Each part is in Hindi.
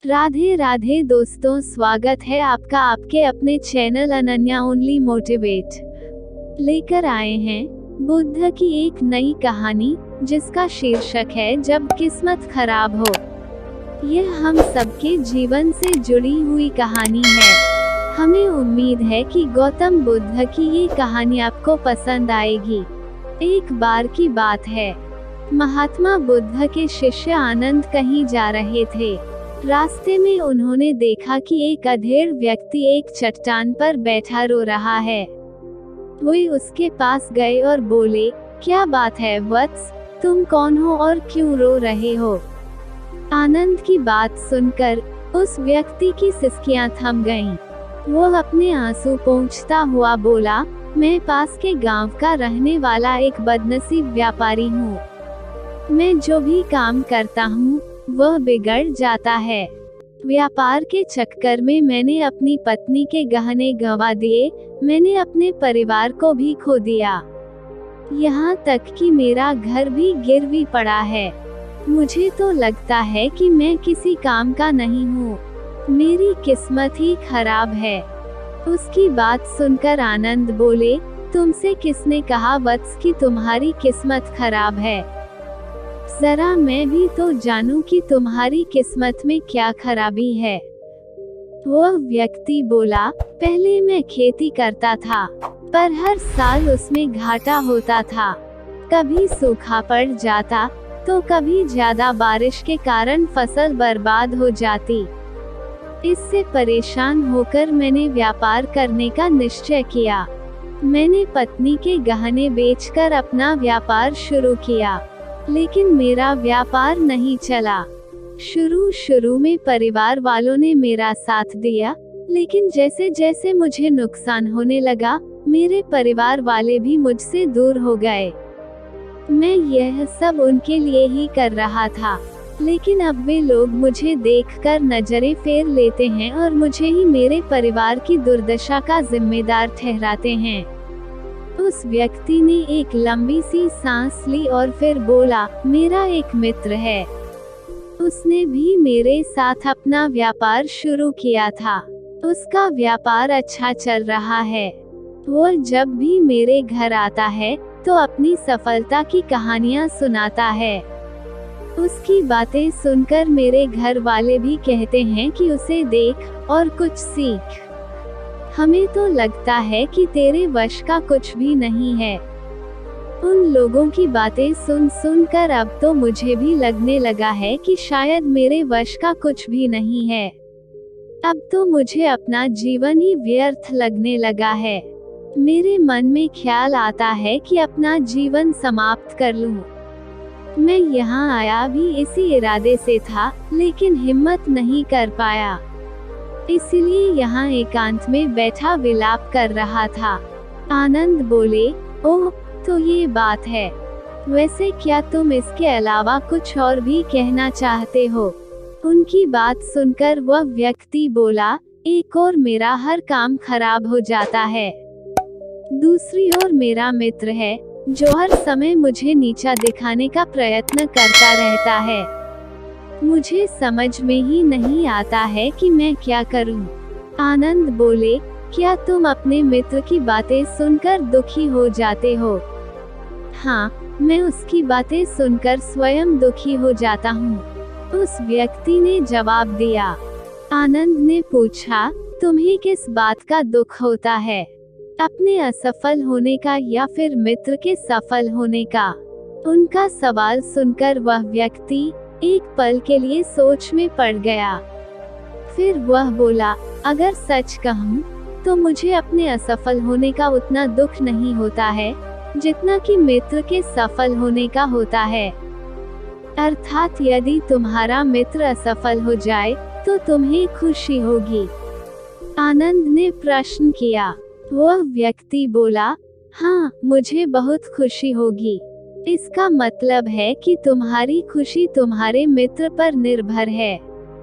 राधे राधे दोस्तों, स्वागत है आपका आपके अपने चैनल अनन्या ओनली मोटिवेट। लेकर आए हैं बुद्ध की एक नई कहानी जिसका शीर्षक है जब किस्मत खराब हो। यह हम सबके जीवन से जुड़ी हुई कहानी है। हमें उम्मीद है कि गौतम बुद्ध की ये कहानी आपको पसंद आएगी। एक बार की बात है, महात्मा बुद्ध के शिष्य आनंद कहीं जा रहे थे। रास्ते में उन्होंने देखा कि एक अधेड़ व्यक्ति एक चट्टान पर बैठा रो रहा है। वे उसके पास गए और बोले, क्या बात है वत्स, तुम कौन हो और क्यों रो रहे हो? आनंद की बात सुनकर उस व्यक्ति की सिसकियां थम गईं। वो अपने आंसू पोंछता हुआ बोला, मैं पास के गांव का रहने वाला एक बदनसीब व्यापारी हूँ। मैं जो भी काम करता हूँ वह बिगड़ जाता है। व्यापार के चक्कर में मैंने अपनी पत्नी के गहने गंवा दिए, मैंने अपने परिवार को भी खो दिया। यहाँ तक कि मेरा घर भी गिरवी पड़ा है। मुझे तो लगता है कि मैं किसी काम का नहीं हूँ। मेरी किस्मत ही खराब है। उसकी बात सुनकर आनंद बोले, तुमसे किसने कहा वत्स कि तुम्हारी किस्मत खराब है? जरा मैं भी तो जानूं कि तुम्हारी किस्मत में क्या खराबी है। वह व्यक्ति बोला, पहले मैं खेती करता था, पर हर साल उसमें घाटा होता था। कभी सूखा पड़ जाता तो कभी ज्यादा बारिश के कारण फसल बर्बाद हो जाती। इससे परेशान होकर मैंने व्यापार करने का निश्चय किया। मैंने पत्नी के गहने बेचकर अपना व्यापार शुरू किया, लेकिन मेरा व्यापार नहीं चला। शुरू में परिवार वालों ने मेरा साथ दिया, लेकिन जैसे जैसे मुझे नुकसान होने लगा, मेरे परिवार वाले भी मुझसे दूर हो गए। मैं यह सब उनके लिए ही कर रहा था, लेकिन अब वे लोग मुझे देखकर नजरें फेर लेते हैं और मुझे ही मेरे परिवार की दुर्दशा का जिम्मेदार ठहराते हैं। उस व्यक्ति ने एक लंबी सी सांस ली और फिर बोला, मेरा एक मित्र है, उसने भी मेरे साथ अपना व्यापार शुरू किया था। उसका व्यापार अच्छा चल रहा है। वो जब भी मेरे घर आता है तो अपनी सफलता की कहानियां सुनाता है। उसकी बातें सुनकर मेरे घर वाले भी कहते हैं कि उसे देख और कुछ सीख। हमें तो लगता है कि तेरे वश का कुछ भी नहीं है। उन लोगों की बातें सुन कर अब तो मुझे भी लगने लगा है कि शायद मेरे वश का कुछ भी नहीं है। अब तो मुझे अपना जीवन ही व्यर्थ लगने लगा है। मेरे मन में ख्याल आता है कि अपना जीवन समाप्त कर लूं। मैं यहाँ आया भी इसी इरादे से था, लेकिन हिम्मत नहीं कर पाया, इसलिए यहाँ एकांत में बैठा विलाप कर रहा था। आनंद बोले, ओह, तो ये बात है। वैसे क्या तुम इसके अलावा कुछ और भी कहना चाहते हो? उनकी बात सुनकर वह व्यक्ति बोला, एक और मेरा हर काम खराब हो जाता है। दूसरी ओर मेरा मित्र है जो हर समय मुझे नीचा दिखाने का प्रयत्न करता रहता है। मुझे समझ में ही नहीं आता है कि मैं क्या करूं। आनंद बोले, क्या तुम अपने मित्र की बातें सुनकर दुखी हो जाते हो? हाँ, मैं उसकी बातें सुनकर स्वयं दुखी हो जाता हूँ, उस व्यक्ति ने जवाब दिया। आनंद ने पूछा, तुम्हें किस बात का दुख होता है? अपने असफल होने का या फिर मित्र के सफल होने का? उनका सवाल सुनकर वह व्यक्ति एक पल के लिए सोच में पड़ गया। फिर वह बोला, अगर सच कहूँ तो मुझे अपने असफल होने का उतना दुख नहीं होता है जितना कि मित्र के सफल होने का होता है। अर्थात यदि तुम्हारा मित्र असफल हो जाए तो तुम्हें खुशी होगी। आनंद ने प्रश्न किया। वह व्यक्ति बोला, हाँ, मुझे बहुत खुशी होगी। इसका मतलब है कि तुम्हारी खुशी तुम्हारे मित्र पर निर्भर है।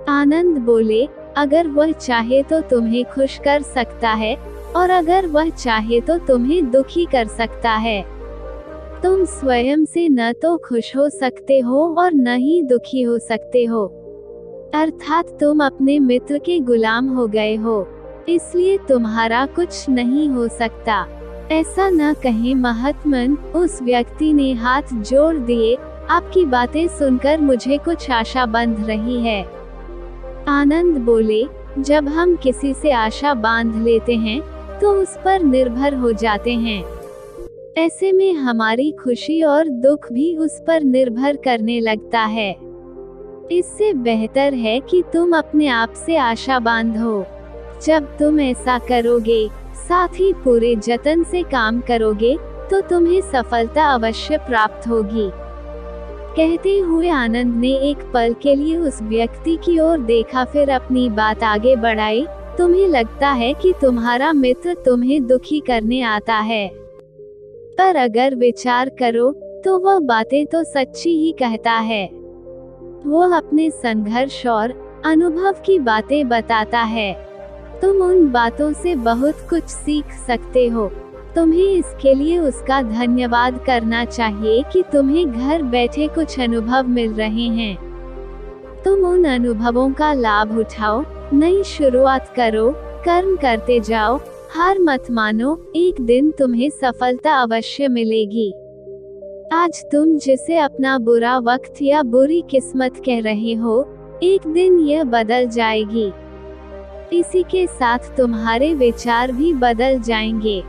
आनंद बोले, अगर वह चाहे तो तुम्हें खुश कर सकता है, और अगर वह चाहे तो तुम्हें दुखी कर सकता है। तुम स्वयं से न तो खुश हो सकते हो और न ही दुखी हो सकते हो। अर्थात तुम अपने मित्र के गुलाम हो गए हो, इसलिए तुम्हारा कुछ नहीं हो सकता। ऐसा न कहे महात्मन, उस व्यक्ति ने हाथ जोड़ दिए। आपकी बातें सुनकर मुझे कुछ आशा बंध रही है। आनंद बोले, जब हम किसी से आशा बांध लेते हैं तो उस पर निर्भर हो जाते हैं। ऐसे में हमारी खुशी और दुख भी उस पर निर्भर करने लगता है। इससे बेहतर है कि तुम अपने आप से आशा बांधो। जब तुम ऐसा करोगे, साथ ही पूरे जतन से काम करोगे, तो तुम्हें सफलता अवश्य प्राप्त होगी। कहते हुए आनंद ने एक पल के लिए उस व्यक्ति की ओर देखा, फिर अपनी बात आगे बढ़ाई। तुम्हें लगता है कि तुम्हारा मित्र तुम्हें दुखी करने आता है, पर अगर विचार करो तो वह बातें तो सच्ची ही कहता है। वो अपने संघर्ष और अनुभव की बातें बताता है। तुम उन बातों से बहुत कुछ सीख सकते हो। तुम्हें इसके लिए उसका धन्यवाद करना चाहिए कि तुम्हें घर बैठे कुछ अनुभव मिल रहे हैं। तुम उन अनुभवों का लाभ उठाओ, नई शुरुआत करो, कर्म करते जाओ, हार मत मानो, एक दिन तुम्हें सफलता अवश्य मिलेगी। आज तुम जिसे अपना बुरा वक्त या बुरी किस्मत कह रहे हो, एक दिन यह बदल जाएगी। इसी के साथ तुम्हारे विचार भी बदल जाएंगे।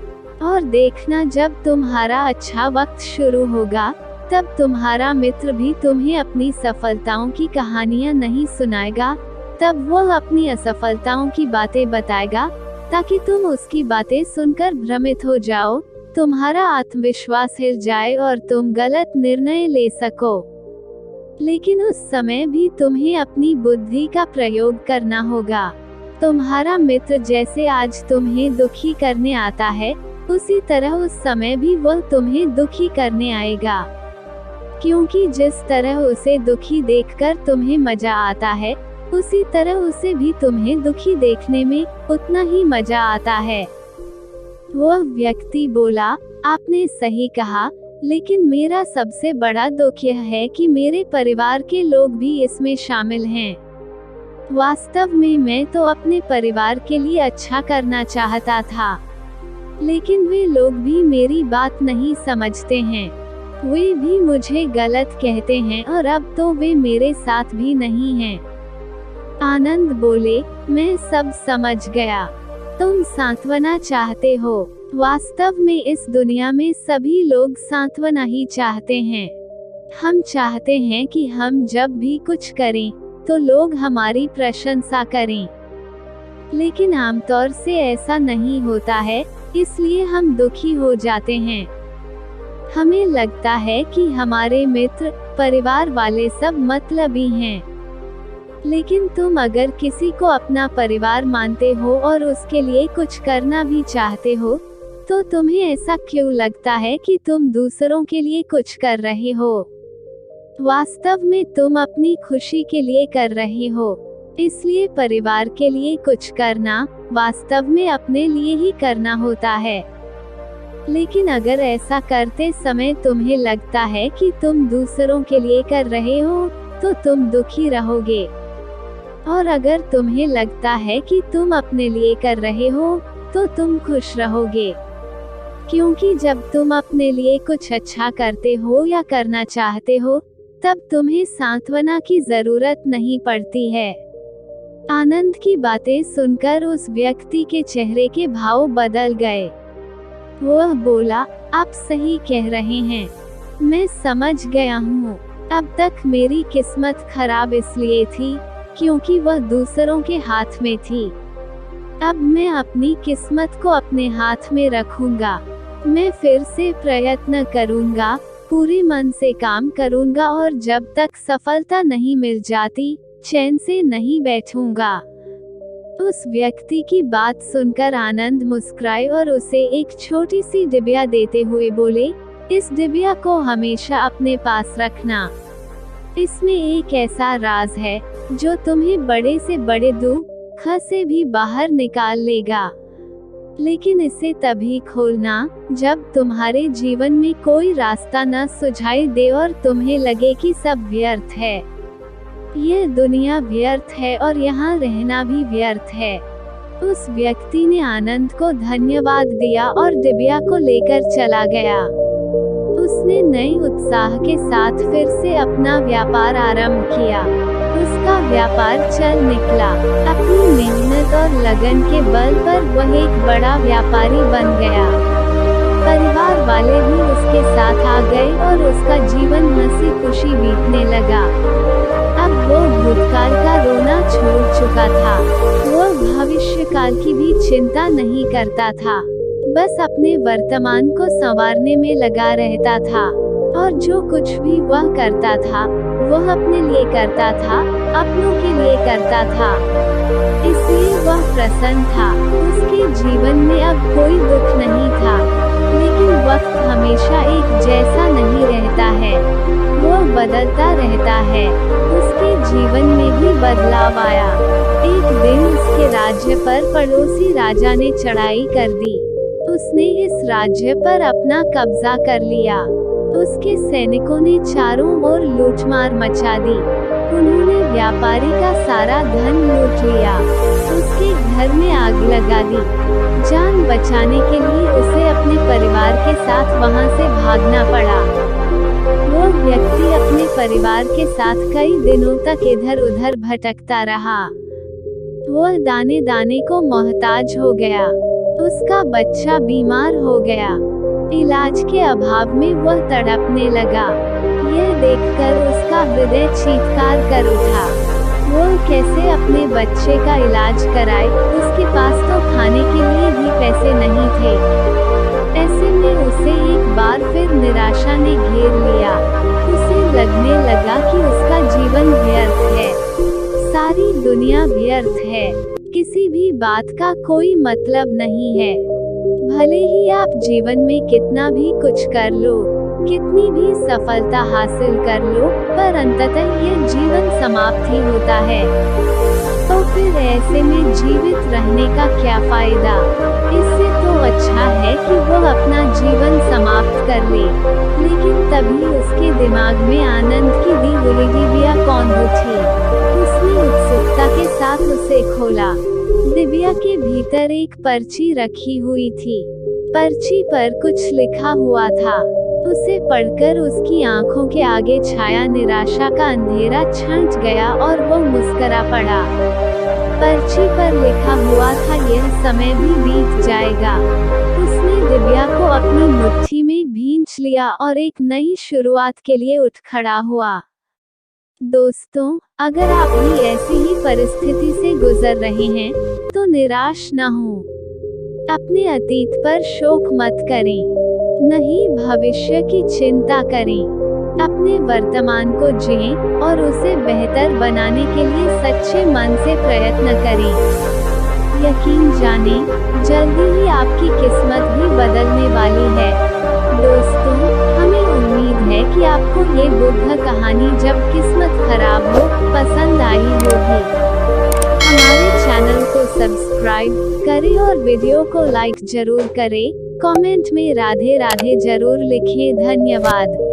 और देखना, जब तुम्हारा अच्छा वक्त शुरू होगा, तब तुम्हारा मित्र भी तुम्हें अपनी सफलताओं की कहानियां नहीं सुनाएगा, तब वह अपनी असफलताओं की बातें बताएगा, ताकि तुम उसकी बातें सुनकर भ्रमित हो जाओ, तुम्हारा आत्मविश्वास हिल जाए और तुम गलत निर्णय ले सको। लेकिन उस समय भी तुम्हें अपनी बुद्धि का प्रयोग करना होगा। तुम्हारा मित्र जैसे आज तुम्हें दुखी करने आता है, उसी तरह उस समय भी वह तुम्हें दुखी करने आएगा। क्योंकि जिस तरह उसे दुखी देखकर तुम्हें मजा आता है, उसी तरह उसे भी तुम्हें दुखी देखने में उतना ही मजा आता है। वह व्यक्ति बोला, आपने सही कहा, लेकिन मेरा सबसे बड़ा दुख यह है कि मेरे परिवार के लोग भी इसमें शामिल हैं। वास्तव में मैं तो अपने परिवार के लिए अच्छा करना चाहता था, लेकिन वे लोग भी मेरी बात नहीं समझते हैं। वे भी मुझे गलत कहते हैं और अब तो वे मेरे साथ भी नहीं हैं। आनंद बोले, मैं सब समझ गया। तुम सांत्वना चाहते हो। वास्तव में इस दुनिया में सभी लोग सांत्वना ही चाहते हैं। हम चाहते हैं कि हम जब भी कुछ करें तो लोग हमारी प्रशंसा करें, लेकिन आमतौर से ऐसा नहीं होता है, इसलिए हम दुखी हो जाते हैं। हमें लगता है कि हमारे मित्र, परिवार वाले सब मतलबी हैं। लेकिन तुम अगर किसी को अपना परिवार मानते हो और उसके लिए कुछ करना भी चाहते हो, तो तुम्हें ऐसा क्यों लगता है कि तुम दूसरों के लिए कुछ कर रहे हो? वास्तव में तुम अपनी खुशी के लिए कर रहे हो। इसलिए परिवार के लिए कुछ करना वास्तव में अपने लिए ही करना होता है। लेकिन अगर ऐसा करते समय तुम्हें लगता है कि तुम दूसरों के लिए कर रहे हो, तो तुम दुखी रहोगे। और अगर तुम्हें लगता है कि तुम अपने लिए कर रहे हो, तो तुम खुश रहोगे। क्योंकि जब तुम अपने लिए कुछ अच्छा करते हो या करना चाहते हो, तब तुम्हें सांत्वना की जरूरत नहीं पड़ती है। आनंद की बातें सुनकर उस व्यक्ति के चेहरे के भाव बदल गए। वह बोला, आप सही कह रहे हैं, मैं समझ गया हूँ। अब तक मेरी किस्मत खराब इसलिए थी क्योंकि वह दूसरों के हाथ में थी। अब मैं अपनी किस्मत को अपने हाथ में रखूंगा। मैं फिर से प्रयत्न करूंगा, पूरे मन से काम करूंगा और जब तक सफलता नहीं मिल जाती, चैन से नहीं बैठूंगा। उस व्यक्ति की बात सुनकर आनंद मुस्कुराए और उसे एक छोटी सी डिबिया देते हुए बोले, इस डिबिया को हमेशा अपने पास रखना। इसमें एक ऐसा राज है जो तुम्हें बड़े से बड़े दुख से भी बाहर निकाल लेगा। लेकिन इसे तभी खोलना जब तुम्हारे जीवन में कोई रास्ता न सुझाई दे और तुम्हें लगे कि सब व्यर्थ है। यह दुनिया व्यर्थ है और यहाँ रहना भी व्यर्थ है। उस व्यक्ति ने आनंद को धन्यवाद दिया और दिव्या को लेकर चला गया। उसने नए उत्साह के साथ फिर से अपना व्यापार आरंभ किया। उसका व्यापार चल निकला। अपनी मेहनत और लगन के बल पर वह एक बड़ा व्यापारी बन गया। परिवार वाले भी उसके साथ आ गए और उसका जीवन हंसी खुशी बीतने लगा। अब वो भूतकाल का रोना छोड़ चुका था। वो भविष्यकाल की भी चिंता नहीं करता था, बस अपने वर्तमान को संवारने में लगा रहता था। और जो कुछ भी वह करता था, वह अपने लिए करता था, अपनों के लिए करता था। इसलिए वह प्रसन्न था। उसके जीवन में अब कोई दुख नहीं था। लेकिन वक्त हमेशा एक जैसा नहीं रहता है, वह बदलता रहता है। उसके जीवन में भी बदलाव आया। एक दिन उसके राज्य पर पड़ोसी राजा ने चढ़ाई कर दी। उसने इस राज्य पर अपना कब्जा कर लिया। उसके सैनिकों ने चारों ओर लूटमार मचा दी। उन्होंने व्यापारी का सारा धन लूट लिया। उसके घर में आग लगा दी। जान बचाने के लिए उसे अपने परिवार के साथ वहां से भागना पड़ा। वो व्यक्ति अपने परिवार के साथ कई दिनों तक इधर उधर भटकता रहा। वह दाने दाने को मोहताज हो गया। उसका बच्चा बीमार हो गया। इलाज के अभाव में वह तड़पने लगा। यह देखकर उसका हृदय चीत्कार कर उठा। वो कैसे अपने बच्चे का इलाज कराए? उसके पास तो खाने के लिए भी पैसे नहीं थे। ऐसे में उसे एक बार फिर निराशा ने घेर लिया। उसे लगने लगा कि उसका जीवन व्यर्थ है, सारी दुनिया व्यर्थ है, किसी भी बात का कोई मतलब नहीं है। भले ही आप जीवन में कितना भी कुछ कर लो, कितनी भी सफलता हासिल कर लो, पर अंततः यह जीवन समाप्त ही होता है। तो फिर ऐसे में जीवित रहने का क्या फायदा? इससे तो अच्छा है कि वो अपना जीवन समाप्त कर ले। लेकिन तभी उसके दिमाग में आनंद की दी हुई दिव्या कौन थी? उसने उत्सुकता के साथ उसे खोला। दिव्या के भीतर एक पर्ची रखी हुई थी। पर्ची पर कुछ लिखा हुआ था। उसे पढ़कर उसकी आंखों के आगे छाया निराशा का अंधेरा छंट गया और वो मुस्करा पड़ा। पर्ची पर लिखा हुआ था, यह समय भी बीत जाएगा। उसने दिव्या को अपनी मुट्ठी में भींच लिया और एक नई शुरुआत के लिए उठ खड़ा हुआ। दोस्तों, अगर आप भी ऐसी ही परिस्थिति से गुजर रहे हैं, तो निराश न हो। अपने अतीत पर शोक मत करें, नहीं भविष्य की चिंता करें। अपने वर्तमान को जिएं और उसे बेहतर बनाने के लिए सच्चे मन से प्रयत्न करें। यकीन जानें, जल्दी ही आपकी किस्मत भी बदलने वाली है। दोस्तों, हमें उम्मीद है कि आपको ये बुद्ध कहानी जब किस्मत खराब हो पसंद आई होगी। हमारे चैनल को सब्सक्राइब करें और वीडियो को लाइक जरूर करें। कमेंट में राधे राधे जरूर लिखें। धन्यवाद।